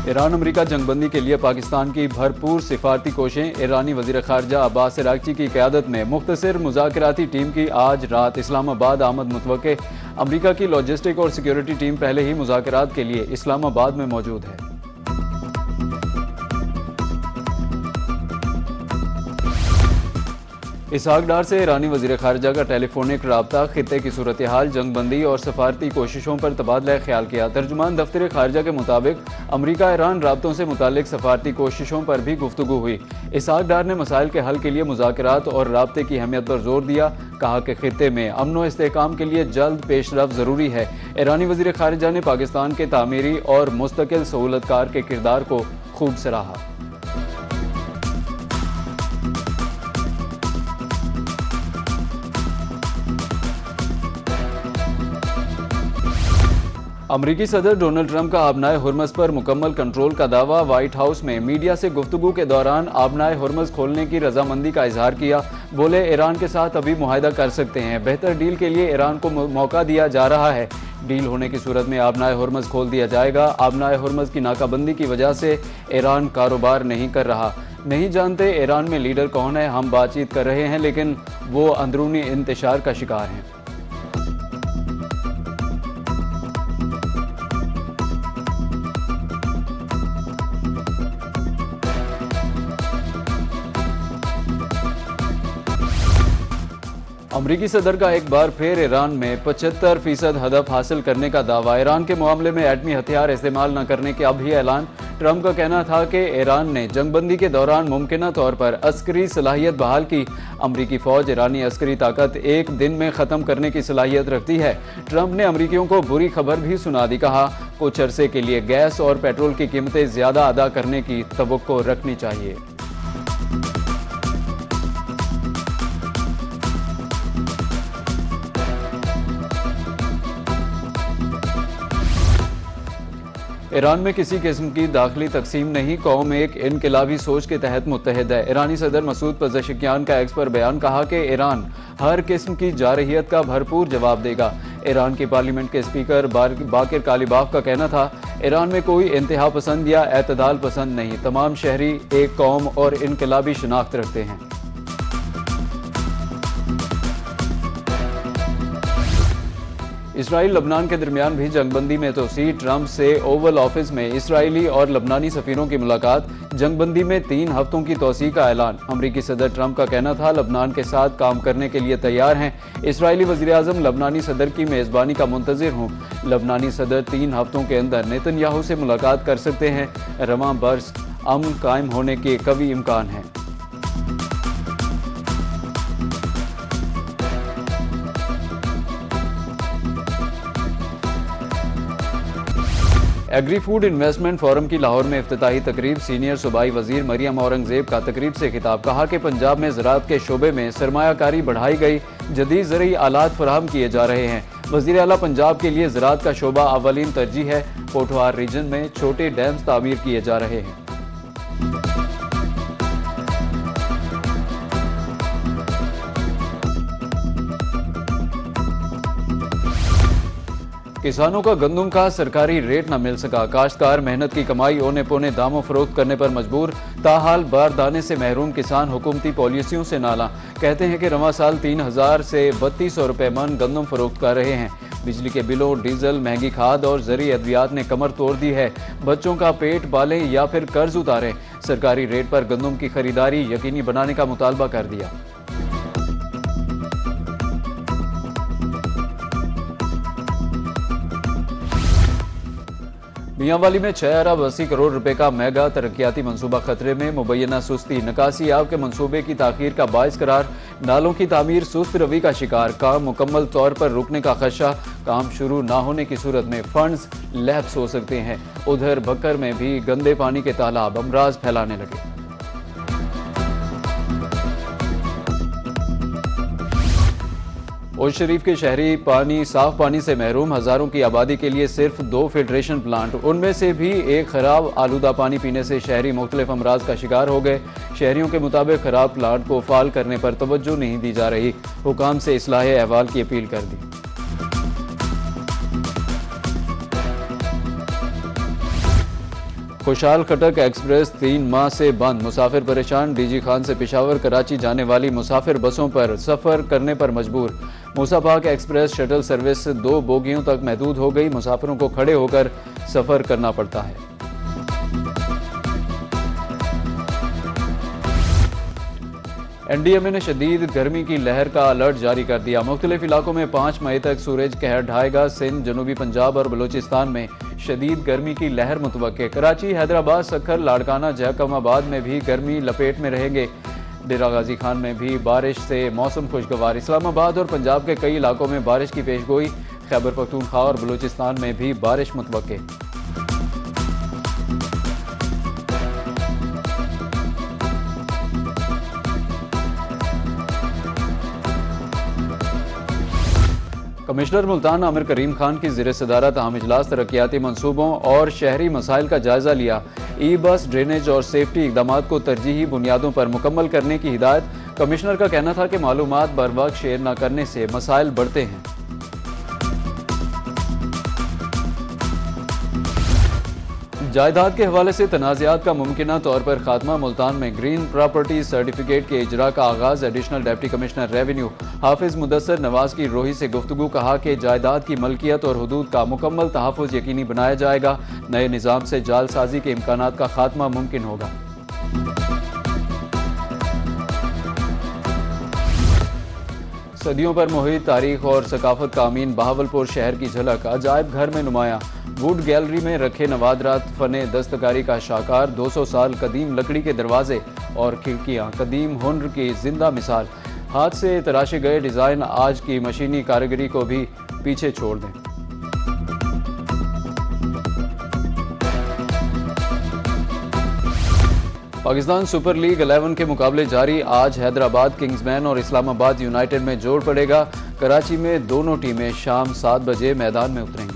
Iran अमरीका जंगबंदी के लिए पाकिस्तान की भरपूर सिफारती कोशिशें। ईरानी वज़ीर ख़ारजा अब्बास अराग़ची की क़यादत में मुख्तसर मुज़ाकराती टीम की आज रात इस्लामाबाद आमद मुतवक्के। अमरीका की लॉजिस्टिक और सिक्योरिटी टीम पहले ही मुज़ाकरात के लिए इस्लामाबाद में मौजूद है। इसहाक डार से ईरानी वज़ीर ख़ारजा का टेलीफोनिक राब्ता। खित्ते की सूरत हाल, जंगबंदी और सफारती कोशिशों पर तबादला ख्याल किया। तर्जुमान दफ्तर ख़ारजा के मुताबिक अमरीका ईरान राब्तों से मुतालिक सफारती कोशिशों पर भी गुफ्तगू हुई। इसहाक डार ने मसाइल के हल के लिए मुज़ाकरात और राब्ते की अहमियत पर जोर दिया। कहा कि खित्ते में अमन व इस्तेहकाम के लिए जल्द पेशरफ ज़रूरी है। ईरानी वज़ीर ख़ारजा ने पाकिस्तान के तामीरी और मुस्तकिल सहूलतकार के किरदार को खूब सराहा। अमरीकी सदर डोनाल्ड ट्रंप का आबनाए हुर्मस पर मुकम्मल कंट्रोल का दावा। व्हाइट हाउस में मीडिया से गुफ्तगू के दौरान आबनाए हुर्मस खोलने की रजामंदी का इजहार किया। बोले, ईरान के साथ अभी मुआहदा कर सकते हैं। बेहतर डील के लिए ईरान को मौका दिया जा रहा है। डील होने की सूरत में आबनाए हुर्मस खोल दिया जाएगा। आबनाए हुर्मस की नाकाबंदी की वजह से ईरान कारोबार नहीं कर रहा। नहीं जानते ईरान में लीडर कौन है। हम बातचीत कर रहे हैं, लेकिन वो अंदरूनी इंतशार का शिकार हैं। अमरीकी सदर का एक बार फिर ईरान में 75% हदफ हासिल करने का दावा। ईरान के मामले में एटमी हथियार इस्तेमाल न करने के अब ही ऐलान। ट्रंप का कहना था कि ईरान ने जंगबंदी के दौरान मुमकिना तौर पर अस्करी सलाहियत बहाल की। अमरीकी फौज ईरानी अस्करी ताकत एक दिन में ख़त्म करने की सलाहियत रखती है। ट्रंप ने अमरीकियों को बुरी खबर भी सुना दी। कहा, कुछ अरसे के लिए गैस और पेट्रोल की कीमतें ज़्यादा अदा करने की तवक्को रखनी चाहिए। ईरान में किसी किस्म की दाखिली तकसीम नहीं। कौम एक इनकलाबी सोच के तहत मुत्तहिद है। ईरानी सदर मसूद पज़ेश्कियान का एक्स पर बयान। कहा कि ईरान हर किस्म की जारहियत का भरपूर जवाब देगा। ईरान की पार्लियामेंट के स्पीकर बाकिर कालिबाफ का कहना था, ईरान में कोई इंतहा पसंद या एतदाल पसंद नहीं। तमाम शहरी एक कौम और इनकलाबी शनाख्त रखते हैं। इसराइल लबनान के दरमियान भी जंगबंदी में तोसी। ट्रंप से ओवल ऑफिस में इसराइली और लबनानी सफीरों की मुलाकात। जंगबंदी में 3 हफ्तों की तोसी का ऐलान। अमरीकी सदर ट्रंप का कहना था, लबनान के साथ काम करने के लिए तैयार हैं। इसराइली वज़ीर आज़म, लबनानी सदर की मेज़बानी का मुंतज़िर हूँ। लबनानी सदर 3 हफ्तों के अंदर नेतन्याहू से मुलाकात कर सकते हैं। रवां बरस अमन कायम होने के कवी इम्कान हैं। एग्री फूड इन्वेस्टमेंट फोरम की लाहौर में इफ्तिताही तकरीब। सीनियर सूबाई वजीर मरियम औरंगजेब का तकरीब से खिताब। कहा कि पंजाब में ज़राअत के शोबे में सरमायाकारी बढ़ाई गई, जदीद ज़रई आलात फराहम किए जा रहे हैं। वज़ीर आला पंजाब के लिए ज़राअत का शोबा अवलीन तरजीह है। पोठवार रीजन में छोटे डैम्स तामीर किए जा रहे हैं। किसानों का गंदम का सरकारी रेट न मिल सका। काश्तकार मेहनत की कमाई औने पौने दामों फरोख्त करने पर मजबूर। ताहाल बारदाने से महरूम किसान हुकूमती पॉलिसियों से नाला। कहते हैं कि रवां साल 3000 से 3200 रुपये मन गंदम फरोख्त कर रहे हैं। बिजली के बिलों, डीजल, महंगी खाद और ज़रूरी अद्वियात ने कमर तोड़ दी है। बच्चों का पेट पालें या फिर कर्ज उतारें। सरकारी रेट पर गंदम की खरीदारी यकीनी बनाने का मुतालबा कर दिया। मियांवाली में 6 अरब 80 करोड़ रुपए का मेगा तरक्याती मंसूबा खतरे में। मुबैना सुस्ती निकासी याब के मंसूबे की ताखीर का बाइस करार। नालों की तामीर सुस्त रवि का शिकार। काम मुकम्मल तौर पर रुकने का खदशा। काम शुरू ना होने की सूरत में फंड्स लैप्स हो सकते हैं। उधर बकर में भी गंदे पानी के तालाब अमराज फैलाने लगे। ओश शरीफ के शहरी साफ पानी से महरूम। हजारों की आबादी के लिए सिर्फ 2 फिल्ट्रेशन प्लांट, उनमें से भी एक खराब आलूदा पानी पीने से शहरी मुख्तलिफ अमराज का शिकार हो गए। शहरियों के मुताबिक खराब प्लांट को फाल करने पर तवज्जो नहीं दी जा रही। हुकाम से इस्लाह अहवाल की अपील कर दी। खुशहाल खटक एक्सप्रेस 3 माह से बंद, मुसाफिर परेशान। डीजी खान से पेशावर कराची जाने वाली मुसाफिर बसों पर सफर करने पर मजबूर। मूसा पाक एक्सप्रेस शटल सर्विस 2 बोगियों तक महदूद हो गई, मुसाफिरों को खड़े होकर सफर करना पड़ता है। एनडीएमए ने शदीद गर्मी की लहर का अलर्ट जारी कर दिया। मुख्तलिफ इलाकों में 5 मई तक सूरज कहर ढाएगा। सिंध, जनूबी पंजाब और बलूचिस्तान में शदीद गर्मी की लहर मुतवक्के। कराची, हैदराबाद, सक्खर, लाड़काना, जैकमाबाद में भी गर्मी लपेट में रहेंगे। डेरा गाजी खान में भी बारिश से मौसम खुशगवार। इस्लामाबाद और पंजाब के कई इलाकों में बारिश की पेशगोई। खैबर पख्तूनख्वा और बलूचिस्तान में भी बारिश मुतवक्के। कमिश्नर मुल्तान आमिर करीम खान की ज़ेर सदारत अहम इजलास तरक्याती मनसूबों और शहरी मसाइल का जायजा लिया। ई बस, ड्रेनेज और सेफ्टी इकदाम को तरजीही बुनियादों पर मुकम्मल करने की हिदायत। कमिश्नर का कहना था कि मालूमात बर वक्त शेयर न करने से मसाइल बढ़ते हैं। जायदाद के हवाले से तनाज़ात का मुमकिना तौर पर खात्मा। मुल्तान में ग्रीन प्रॉपर्टी सर्टिफिकेट के इजरा का आगाज। एडिशनल डिप्टी कमिश्नर रेवेन्यू हाफिज मुदस्सर नवाज की रोही से गुफ्तगू। कहा कि जायदाद की मलकियत और हुदूद का मुकम्मल तहफ़्फ़ुज़ यकीनी बनाया जाएगा। नए निज़ाम से जालसाजी के इम्कानात का खात्मा मुमकिन होगा। सदियों पर मुहित तारीख और सकाफत का अमीन बहावलपुर शहर की झलक। अजायब घर में नुमाया। वुड गैलरी में रखे नवादरात फने दस्तकारी का शाहकार। 200 साल कदीम लकड़ी के दरवाजे और खिड़कियां कदीम हुनर की जिंदा मिसाल। हाथ से तराशे गए डिज़ाइन आज की मशीनी कारीगरी को भी पीछे छोड़ दें। पाकिस्तान सुपर लीग 11 के मुकाबले जारी। आज हैदराबाद किंग्समैन और इस्लामाबाद यूनाइटेड में जोड़ पड़ेगा। कराची में दोनों टीमें शाम 7 बजे मैदान में उतरेंगी।